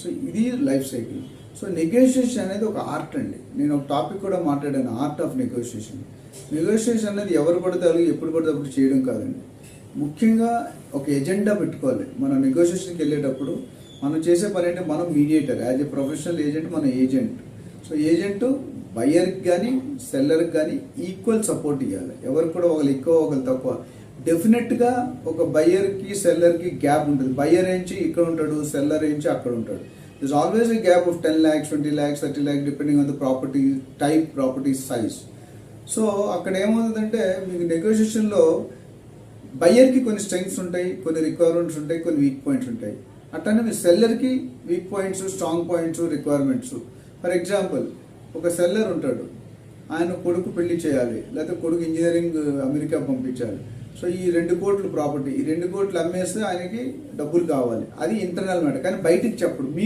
So ఇది life cycle. So negotiation అనేది ఒక ఆర్ట్ అండి. నేను ఒక టాపిక్ కూడా మాట్లాడాను, ఆర్ట్ ఆఫ్ నెగోషియేషన్. నెగోషియేషన్ అనేది ఎవరు పడతారు ఎప్పుడు పడితే అప్పుడు చేయడం కాదండి. ముఖ్యంగా ఒక ఎజెండా పెట్టుకోవాలి. మనం నెగోషియేషన్కి వెళ్ళేటప్పుడు మనం చేసే పని అంటే మనం mediator, as a professional agent మన ఏజెంట్. సో ఏజెంట్ బయ్యర్కి కానీ సెల్లర్కి కానీ ఈక్వల్ సపోర్ట్ ఇవ్వాలి. ఎవరికి కూడా ఒకరు ఎక్కువ ఒకరు తక్కువ. డెఫినెట్గా ఒక బయ్యర్కి సెల్లర్కి గ్యాప్ ఉంటుంది. బయ్యర్ ఏంచి ఇక్కడ ఉంటాడు, సెల్లర్ ఏంచి అక్కడ ఉంటాడు. This always a gap of 10 lakhs, 20 lakhs, 30 lakhs depending on the property type, property size. So అక్కడ ఏమవుతుందంటే మీకు నెగోషియేషన్లో బయ్యర్కి కొన్ని స్ట్రెంగ్స్ ఉంటాయి, కొన్ని రిక్వైర్మెంట్స్ ఉంటాయి, కొన్ని వీక్ పాయింట్స్ ఉంటాయి. అట్లనే మీ సెల్లర్కి weak points, strong points, requirements. For example ఒక సెల్లర్ ఉంటాడు, ఆయన కొడుకు పెళ్లి చేయాలి, లేకపోతే కొడుకు ఇంజనీరింగ్ అమెరికా పంపించాలి. సో ఈ 2 కోట్లు ప్రాపర్టీ, ఈ 2 కోట్లు అమ్మేస్తే ఆయనకి డబ్బులు కావాలి. అది ఇంటర్నల్ మ్యాటర్, కానీ బయటికి చెప్పడు. మీ